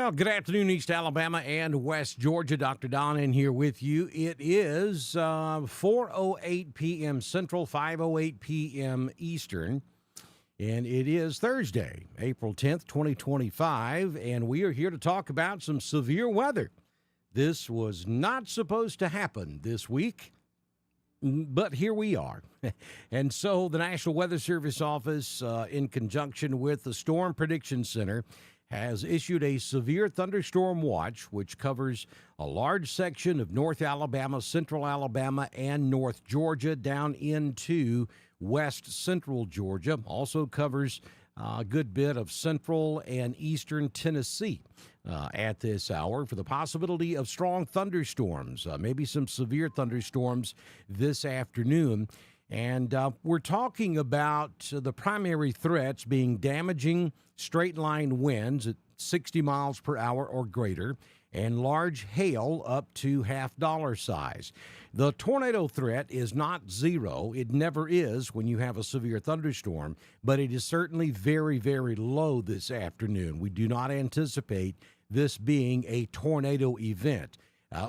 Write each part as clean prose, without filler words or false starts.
Well, good afternoon, East Alabama and West Georgia. Dr. Don in here with you. It is 4:08 p.m. Central, 5:08 p.m. Eastern, and it is Thursday, April 10th, 2025, and we are here to talk about some severe weather. This was not supposed to happen this week, but here we are. And so the National Weather Service Office, in conjunction with the Storm Prediction Center, has issued a severe thunderstorm watch, which covers a large section of North Alabama, Central Alabama, and North Georgia down into West Central Georgia. Also covers a good bit of Central and Eastern Tennessee at this hour for the possibility of strong thunderstorms, maybe some severe thunderstorms this afternoon. And we're talking about the primary threats being damaging straight-line winds at 60 miles per hour or greater and large hail up to $half size. The tornado threat is not zero. It never is when you have a severe thunderstorm, but it is certainly very, very low this afternoon. We do not anticipate this being a tornado event.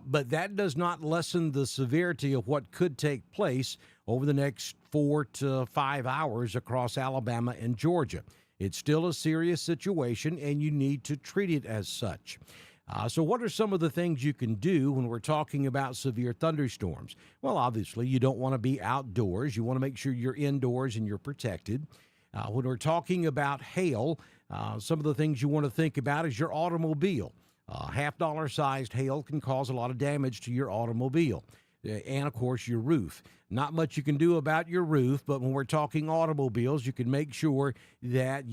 But that does not lessen the severity of what could take place over the next 4 to 5 hours across Alabama and Georgia. It's still a serious situation, and you need to treat it as such. So what are some of the things you can do when we're talking about severe thunderstorms? Well, obviously, you don't want to be outdoors. You want to make sure you're indoors and you're protected. When we're talking about hail, some of the things you want to think about is your automobile. $half sized hail can cause a lot of damage to your automobile and, of course, your roof. Not much you can do about your roof, but when we're talking automobiles, you can make sure that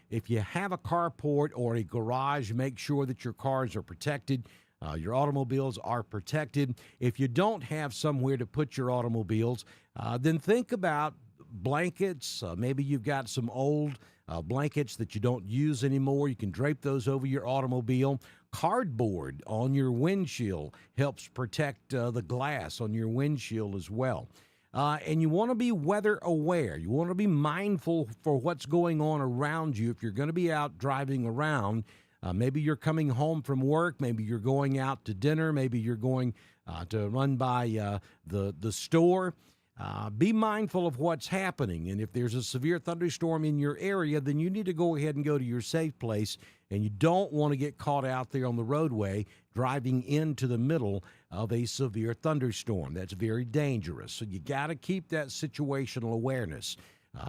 if you have a carport or a garage, make sure that your cars are protected. Your automobiles are protected. If you don't have somewhere to put your automobiles, then think about blankets. Maybe you've got some old blankets that you don't use anymore. You can drape those over your automobile. Cardboard on your windshield helps protect the glass on your windshield as well. And you want to be weather aware. You want to be mindful for what's going on around you. If you're going to be out driving around, maybe you're coming home from work, maybe you're going out to dinner, maybe you're going to run by the store. Be mindful of what's happening, and if there's a severe thunderstorm in your area, then you need to go ahead and go to your safe place, and you don't want to get caught out there on the roadway driving into the middle of a severe thunderstorm. That's very dangerous, so you got to keep that situational awareness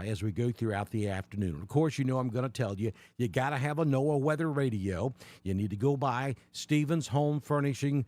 as we go throughout the afternoon. Of course, you know I'm going to tell you, you got to have a NOAA weather radio. You need to go by Stevens Home Furniture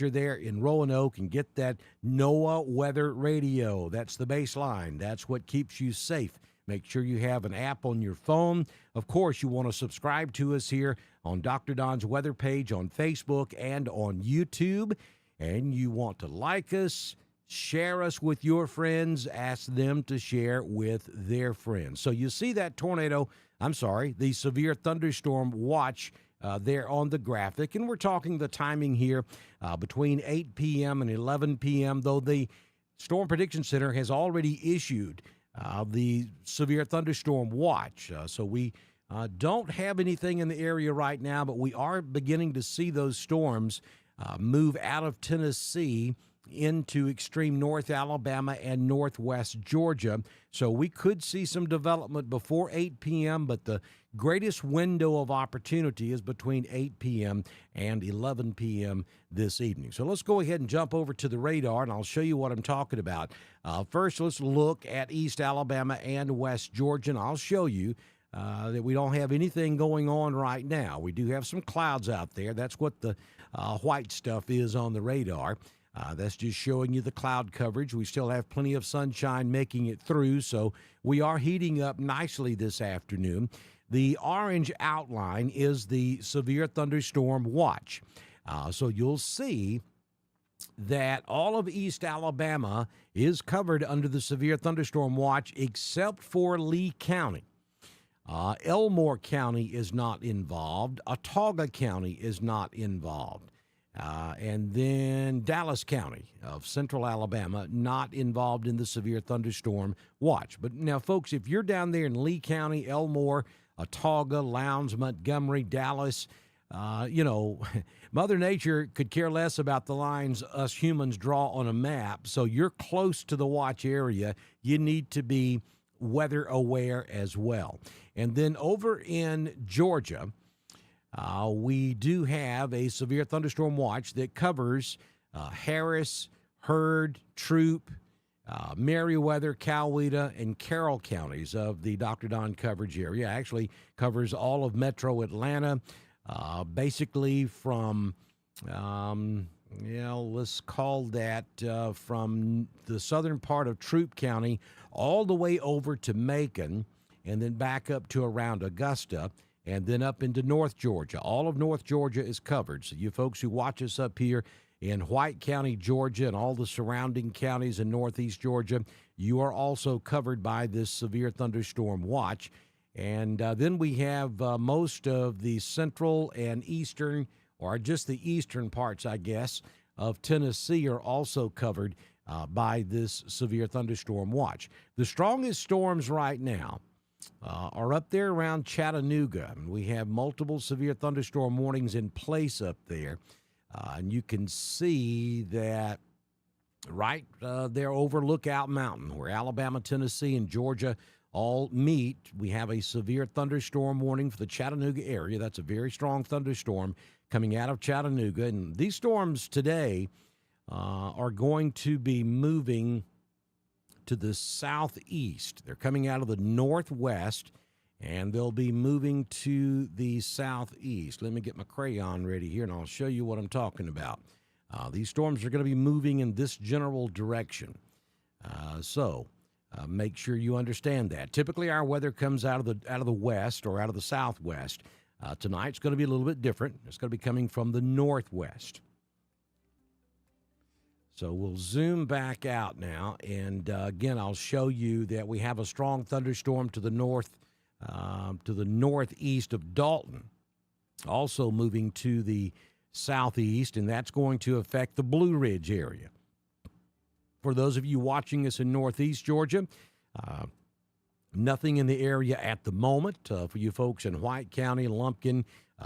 there in Roanoke and get that NOAA weather radio. That's the baseline. That's what keeps you safe. Make sure you have an app on your phone. Of course, you want to subscribe to us here on Dr. Don's weather page on Facebook and on YouTube. And you want to like us, share us with your friends, ask them to share with their friends. So you see that the severe thunderstorm watch there on the graphic. And we're talking the timing here between 8 p.m. and 11 p.m., though the Storm Prediction Center has already issued the severe thunderstorm watch. So we don't have anything in the area right now, but we are beginning to see those storms move out of Tennessee into extreme North Alabama and Northwest Georgia. So we could see some development before 8 p.m., but the greatest window of opportunity is between 8 p.m. and 11 p.m. this evening. So let's go ahead and jump over to the radar, and I'll show you what I'm talking about. First, let's look at East Alabama and West Georgia, and I'll show you that we don't have anything going on right now. We do have some clouds out there. That's what the white stuff is on the radar. That's just showing you the cloud coverage. We still have plenty of sunshine making it through, so we are heating up nicely this afternoon. The orange outline is the severe thunderstorm watch. So you'll see that all of East Alabama is covered under the severe thunderstorm watch except for Lee County. Elmore County is not involved. Autauga County is not involved. And then Dallas County of Central Alabama, not involved in the severe thunderstorm watch. But now, folks, if you're down there in Lee County, Elmore, Autauga, Lowndes, Montgomery, Dallas, you know, Mother Nature could care less about the lines us humans draw on a map. So you're close to the watch area. You need to be weather aware as well. And then over in Georgia, we do have a severe thunderstorm watch that covers Harris, Heard, Troup, Meriwether, Coweta, and Carroll counties of the Dr. Don coverage area. Actually covers all of metro Atlanta, basically from, let's call that from the southern part of Troup County all the way over to Macon, and then back up to around Augusta, and then up into North Georgia. All of North Georgia is covered. So you folks who watch us up here in White County, Georgia, and all the surrounding counties in northeast Georgia, you are also covered by this severe thunderstorm watch. And then we have most of the central and eastern, or just the eastern parts, I guess, of Tennessee are also covered by this severe thunderstorm watch. The strongest storms right now are up there around Chattanooga. We have multiple severe thunderstorm warnings in place up there. And you can see that right there over Lookout Mountain, where Alabama, Tennessee, and Georgia all meet. We have a severe thunderstorm warning for the Chattanooga area. That's a very strong thunderstorm coming out of Chattanooga. And these storms today are going to be moving to the southeast. They're coming out of the northwest, and they'll be moving to the southeast. Let me get my crayon ready here, and I'll show you what I'm talking about. These storms are going to be moving in this general direction. So make sure you understand that. Typically, our weather comes out of the west or out of the southwest. Tonight's going to be a little bit different. It's going to be coming from the northwest. So we'll zoom back out now, and again, I'll show you that we have a strong thunderstorm to the north, to the northeast of Dalton, also moving to the southeast, and that's going to affect the Blue Ridge area. For those of you watching us in northeast Georgia, nothing in the area at the moment. For you folks in White County, Lumpkin,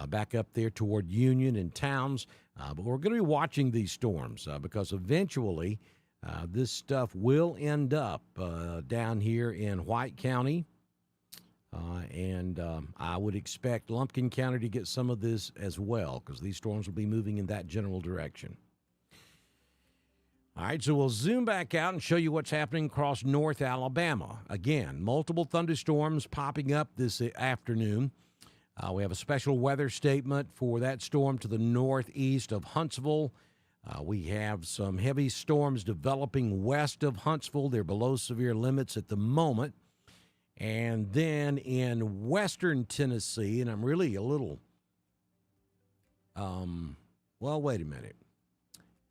back up there toward Union and Towns. But we're going to be watching these storms because eventually this stuff will end up down here in White County. And I would expect Lumpkin County to get some of this as well because these storms will be moving in that general direction. All right, so we'll zoom back out and show you what's happening across North Alabama. Again, multiple thunderstorms popping up this afternoon. We have a special weather statement for that storm to the northeast of Huntsville. We have some heavy storms developing west of Huntsville. They're below severe limits at the moment. And then in western Tennessee, and I'm really a little, wait a minute.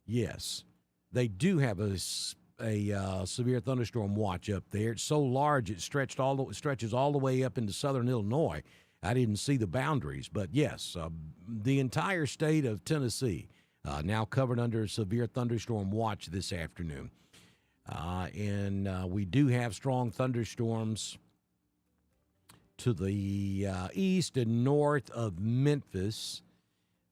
Yes, they do have a severe thunderstorm watch up there. It's so large it stretches all the way up into southern Illinois. I didn't see the boundaries, but yes, the entire state of Tennessee now covered under a severe thunderstorm watch this afternoon. And we do have strong thunderstorms to the east and north of Memphis,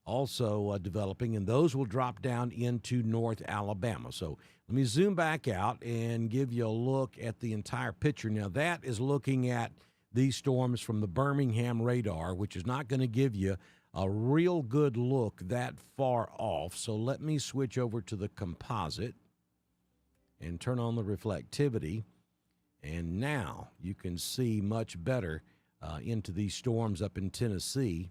also developing, and those will drop down into North Alabama. So let me zoom back out and give you a look at the entire picture. Now, that is looking at these storms from the Birmingham radar, which is not going to give you a real good look that far off. So let me switch over to the composite and turn on the reflectivity. And now you can see much better into these storms up in Tennessee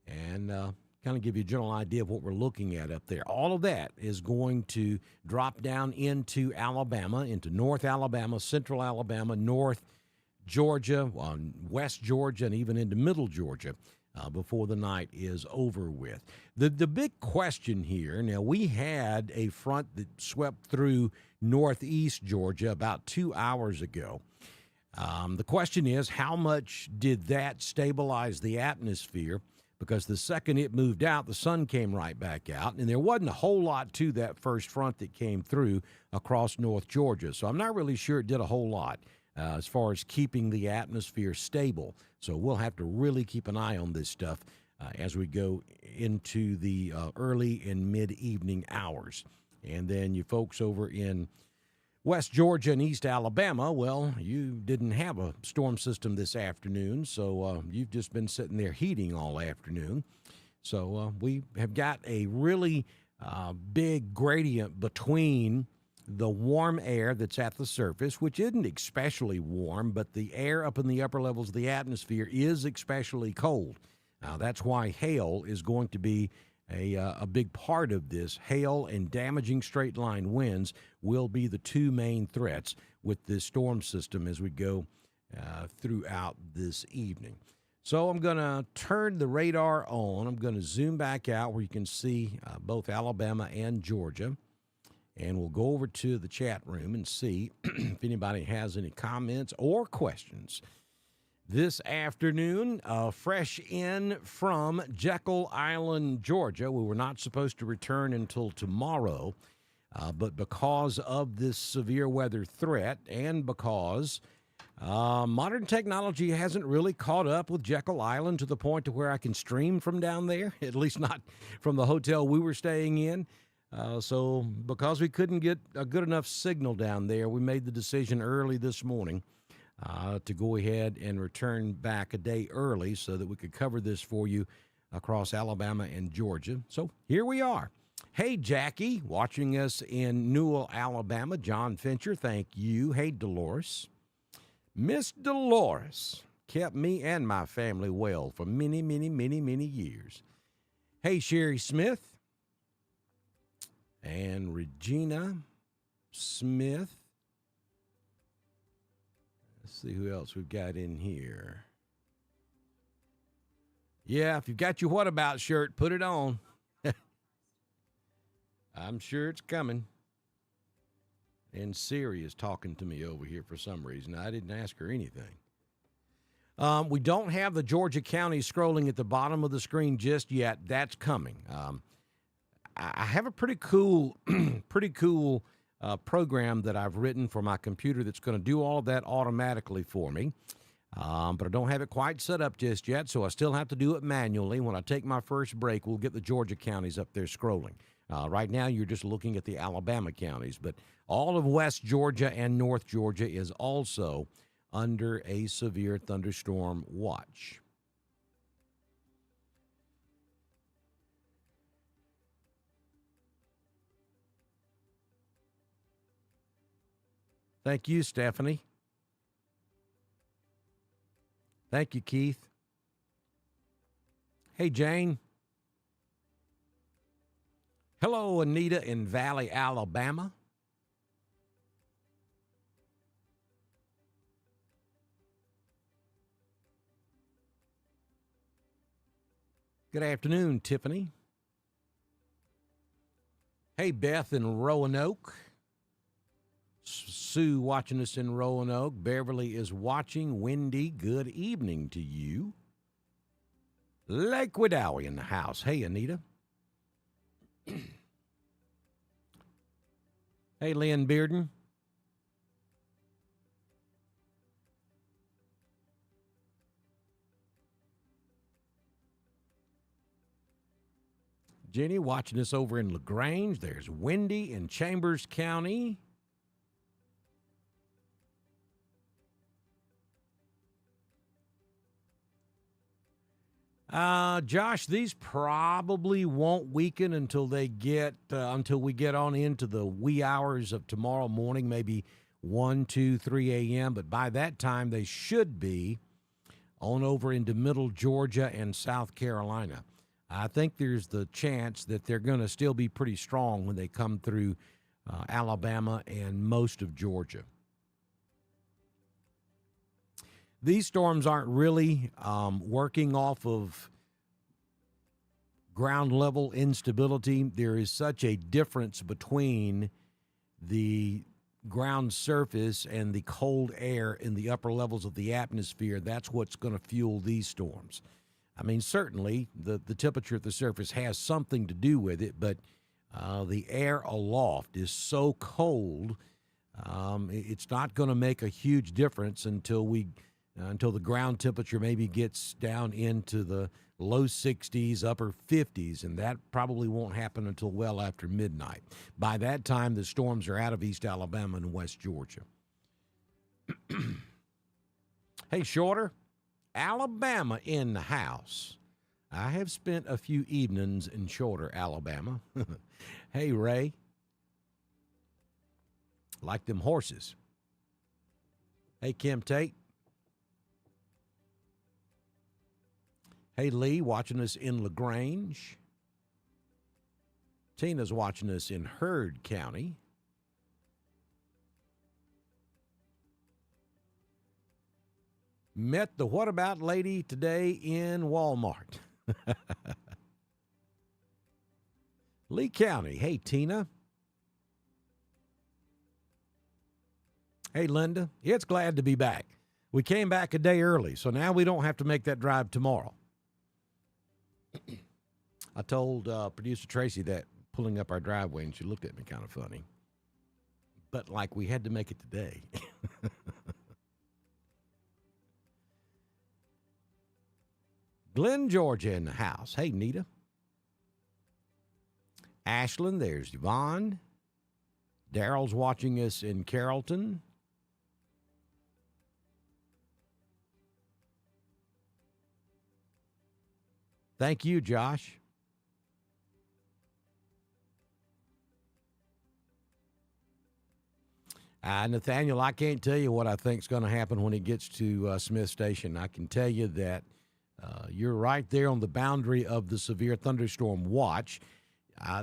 and kind of give you a general idea of what we're looking at up there. All of that is going to drop down into Alabama, into North Alabama, Central Alabama, North Georgia, West Georgia, and even into Middle Georgia before the night is over with. The big question here, now we had a front that swept through northeast Georgia about 2 hours ago. The question is, how much did that stabilize the atmosphere? Because the second it moved out, the sun came right back out, and there wasn't a whole lot to that first front that came through across North Georgia. So I'm not really sure it did a whole lot as far as keeping the atmosphere stable. So we'll have to really keep an eye on this stuff as we go into the early and mid-evening hours. And then you folks over in West Georgia and East Alabama, well, you didn't have a storm system this afternoon, so you've just been sitting there heating all afternoon. So we have got a really big gradient between the warm air that's at the surface, which isn't especially warm, but the air up in the upper levels of the atmosphere is especially cold. Now, that's why hail is going to be a big part of this. Hail and damaging straight-line winds will be the two main threats with this storm system as we go throughout this evening. So I'm going to turn the radar on. I'm going to zoom back out where you can see both Alabama and Georgia. And we'll go over to the chat room and see if anybody has any comments or questions. This afternoon, fresh in from Jekyll Island, Georgia. We were not supposed to return until tomorrow, but because of this severe weather threat and because modern technology hasn't really caught up with Jekyll Island to the point to where I can stream from down there, at least not from the hotel we were staying in. So because we couldn't get a good enough signal down there, we made the decision early this morning to go ahead and return back a day early so that we could cover this for you across Alabama and Georgia. So here we are. Hey, Jackie, watching us in Newell, Alabama. John Fincher, thank you. Hey, Dolores. Miss Dolores kept me and my family well for many, many, many, many years. Hey, Sherry Smith and Regina Smith. Let's see who else we've got in here. Yeah, if you've got your What About shirt, put it on. I'm sure it's coming. And Siri is talking to me over here for some reason. I didn't ask her anything. We don't have the Georgia counties scrolling at the bottom of the screen just yet. That's coming. I have a pretty cool program that I've written for my computer that's going to do all of that automatically for me. But I don't have it quite set up just yet, so I still have to do it manually. When I take my first break, we'll get the Georgia counties up there scrolling. Right now, you're just looking at the Alabama counties, but all of West Georgia and North Georgia is also under a severe thunderstorm watch. Thank you, Stephanie. Thank you, Keith. Hey, Jane. Hello, Anita in Valley, Alabama. Good afternoon, Tiffany. Hey, Beth in Roanoke. Sue watching us in Roanoke. Beverly is watching. Wendy, good evening to you. Lake Wedowee in the house. Hey, Anita. Hey, Lynn Bearden. Jenny watching us over in LaGrange. There's Wendy in Chambers County. Josh, these probably won't weaken until we get on into the wee hours of tomorrow morning, maybe 1, 2, 3 a.m. But by that time, they should be on over into middle Georgia and South Carolina. I think there's the chance that they're going to still be pretty strong when they come through Alabama and most of Georgia. These storms aren't really working off of ground level instability. There is such a difference between the ground surface and the cold air in the upper levels of the atmosphere. That's what's going to fuel these storms. I mean, certainly the temperature at the surface has something to do with it, but the air aloft is so cold, it's not going to make a huge difference until the ground temperature maybe gets down into the low 60s, upper 50s, and that probably won't happen until well after midnight. By that time, the storms are out of East Alabama and West Georgia. Hey, Shorter, Alabama in the house. I have spent a few evenings in Shorter, Alabama. Hey, Ray. Like them horses. Hey, Kim Tate. Hey, Lee, watching us in LaGrange. Tina's watching us in Heard County. Met the What About lady today in Walmart. Lee County. Hey, Tina. Hey, Linda. It's glad to be back. We came back a day early, so now we don't have to make that drive tomorrow. I told producer Tracy that pulling up our driveway, and she looked at me kind of funny. But like we had to make it today. Glenn, Georgia in the house. Hey, Nita. Ashland, there's Yvonne. Daryl's watching us in Carrollton. Thank you, Josh. Nathaniel, I can't tell you what I think is going to happen when it gets to Smith Station. I can tell you that you're right there on the boundary of the severe thunderstorm watch.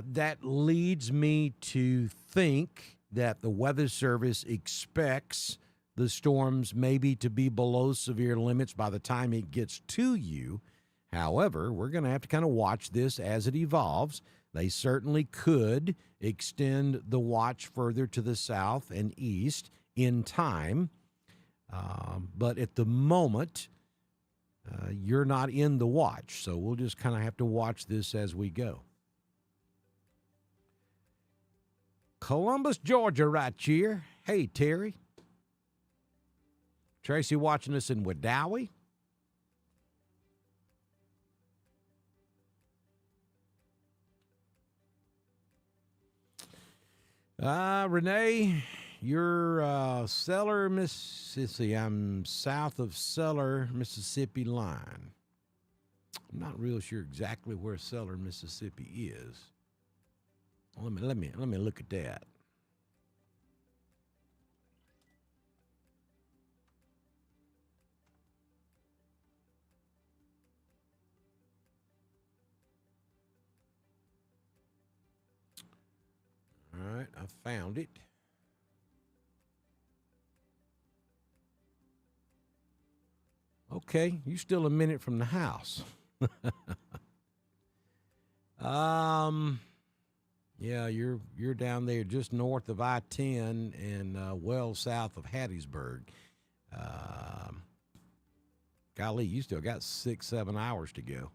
That leads me to think that the Weather Service expects the storms maybe to be below severe limits by the time it gets to you. However, we're going to have to kind of watch this as it evolves. They certainly could extend the watch further to the south and east in time. But at the moment, you're not in the watch. So we'll just kind of have to watch this as we go. Columbus, Georgia, right here. Hey, Terry. Tracy watching us in Wedowee. Renee, you're Seller, Mississippi. I'm south of Seller, Mississippi line. I'm not real sure exactly where Seller, Mississippi is. Let me look at that. All right, I found it. Okay, you still a minute from the house. Yeah, you're down there just north of I-10 and well south of Hattiesburg. Golly, you still got 6-7 hours to go.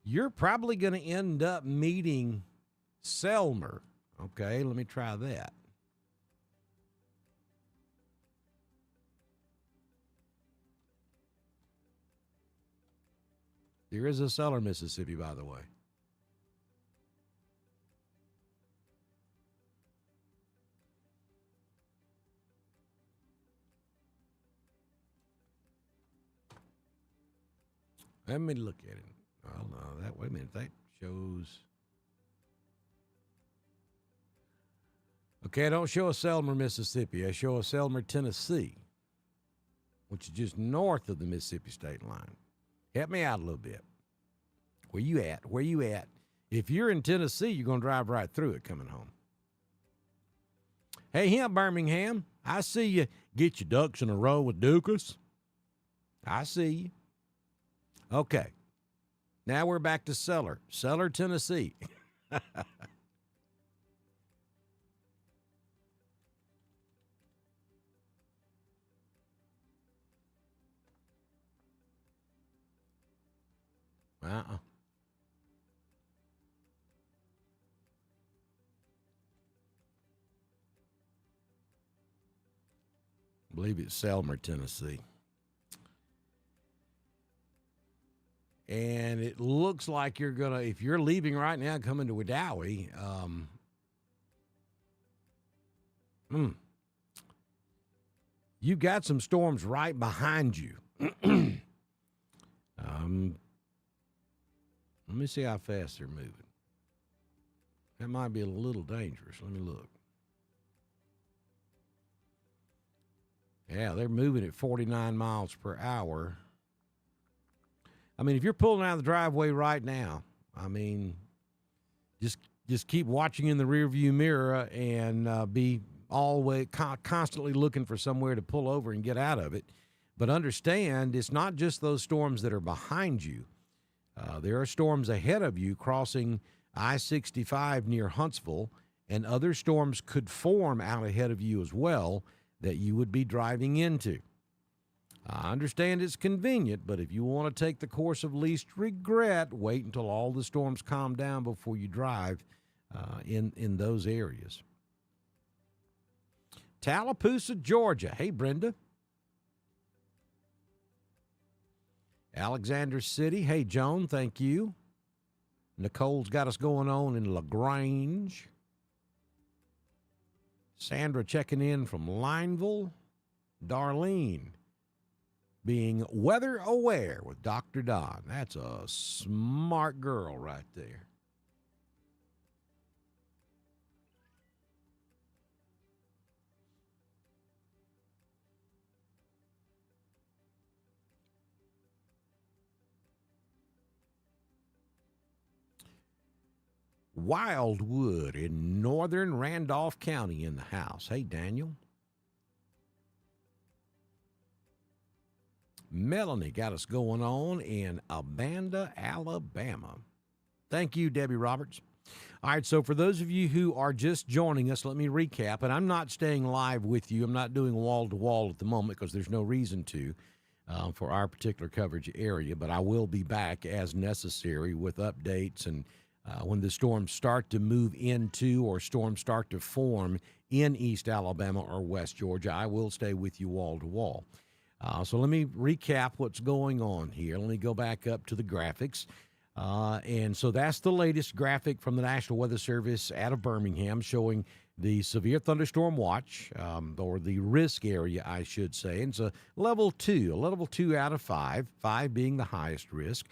You're probably going to end up meeting Selmer. Okay, let me try that. There is a Seller, Mississippi, by the way. Let me look at it. Oh, no, wait a minute, that shows. Okay, I don't show a Selmer, Mississippi. I show a Selmer, Tennessee, which is just north of the Mississippi state line. Help me out a little bit. Where you at? Where you at? If you're in Tennessee, you're going to drive right through it coming home. Hey, him, Birmingham, I see you get your ducks in a row with Dukas. I see you. Okay. Now we're back to Seller, Tennessee. I believe it's Selmer, Tennessee. And it looks like you're going to, if you're leaving right now, coming to Wedowee, you've got some storms right behind you. Let me see how fast they're moving. That might be a little dangerous. Let me look. Yeah, they're moving at 49 miles per hour. I mean, if you're pulling out of the driveway right now, I mean, just keep watching in the rearview mirror and be always constantly looking for somewhere to pull over and get out of it. But understand, it's not just those storms that are behind you. There are storms ahead of you crossing I-65 near Huntsville, and other storms could form out ahead of you as well that you would be driving into. I understand it's convenient, but if you want to take the course of least regret, wait until all the storms calm down before you drive in those areas. Tallapoosa, Georgia. Hey, Brenda. Alexander City. Hey, Joan, thank you. Nicole's got us going on in LaGrange. Sandra checking in from Lineville. Darlene being weather aware with Dr. Don. That's a smart girl right there. Wildwood in northern Randolph County in the house. Hey, Daniel. Melanie got us going on in Abanda, Alabama. Thank you, Debbie Roberts. All right, so for those of you who are just joining us, let me recap. And I'm not staying live with you. I'm not doing wall-to-wall at the moment because there's no reason to for our particular coverage area. But I will be back as necessary with updates and when the storms start to move into or storms start to form in East Alabama or West Georgia. I will stay with you wall-to-wall. So let me recap what's going on here. Let me go back up to the graphics. And so that's the latest graphic from the National Weather Service out of Birmingham showing the severe thunderstorm watch, or the risk area, I should say. And it's a level 2 out of 5, 5 being the highest risk.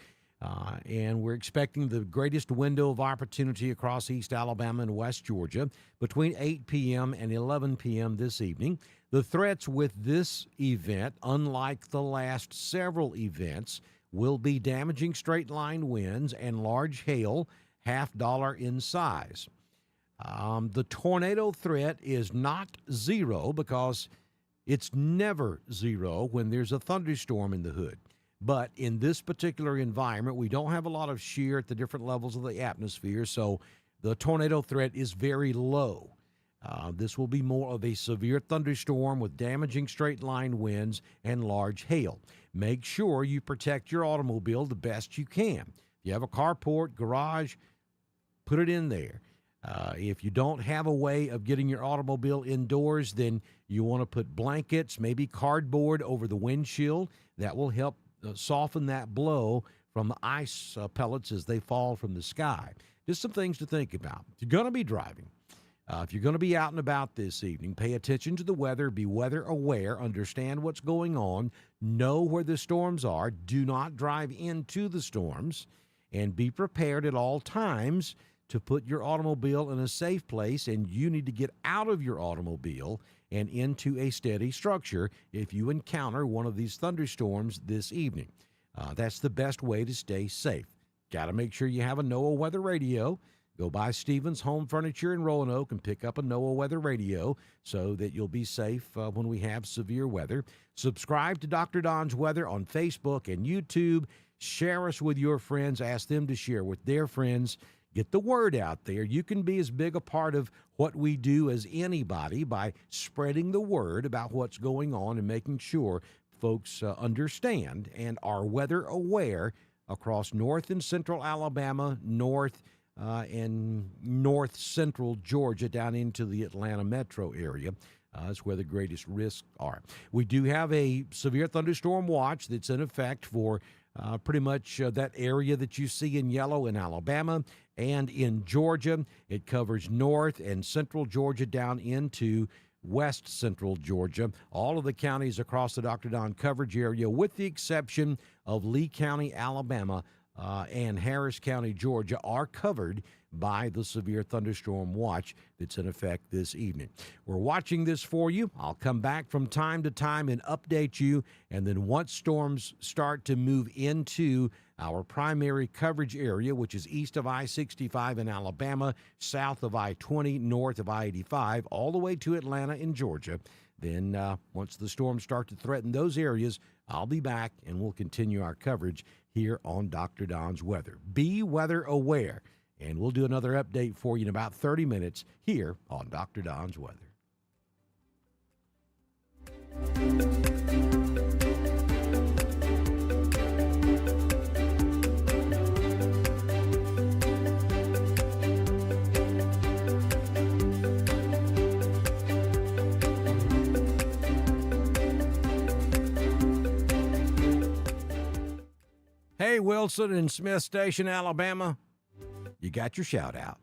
And we're expecting the greatest window of opportunity across East Alabama and West Georgia between 8 p.m. and 11 p.m. this evening. The threats with this event, unlike the last several events, will be damaging straight-line winds and large hail, $50 in size. The tornado threat is not zero because it's never zero when there's a thunderstorm in the hood. But in this particular environment, we don't have a lot of shear at the different levels of the atmosphere, so the tornado threat is very low. This will be more of a severe thunderstorm with damaging straight-line winds and large hail. Make sure you protect your automobile the best you can. If you have a carport, garage, put it in there. If you don't have a way of getting your automobile indoors, then you want to put blankets, maybe cardboard over the windshield. That will help soften that blow from the ice pellets as they fall from the sky. Just some things to think about. If you're going to be driving, if you're going to be out and about this evening, pay attention to the weather, be weather aware, understand what's going on, know where the storms are, do not drive into the storms, and be prepared at all times to put your automobile in a safe place, and you need to get out of your automobile and into a steady structure if you encounter one of these thunderstorms this evening. That's the best way to stay safe. Got to make sure you have a NOAA weather radio. Go by Stevens Home Furniture in Roanoke and pick up a NOAA weather radio so that you'll be safe when we have severe weather. Subscribe to Dr. Don's Weather on Facebook and YouTube. Share us with your friends. Ask them to share with their friends. Get the word out there. You can be as big a part of what we do as anybody by spreading the word about what's going on and making sure folks understand and are weather aware across north and central Alabama, north and north central Georgia down into the Atlanta metro area. That's where the greatest risks are. We do have a severe thunderstorm watch that's in effect for pretty much that area that you see in yellow in Alabama and in Georgia. It covers north and central Georgia down into west central Georgia. All of the counties across the Dr. Don coverage area, with the exception of Lee County, Alabama, and Harris County, Georgia, are covered by the severe thunderstorm watch that's in effect this evening. We're watching this for you. I'll come back from time to time and update you. And then once storms start to move into our primary coverage area, which is east of I-65 in Alabama, south of I-20, north of I-85, all the way to Atlanta in Georgia, then once the storms start to threaten those areas, I'll be back and we'll continue our coverage here on Dr. Don's Weather. Be weather aware. And we'll do another update for you in about 30 minutes here on Dr. Don's Weather. Hey, Wilson and Smith Station, Alabama. You got your shout out.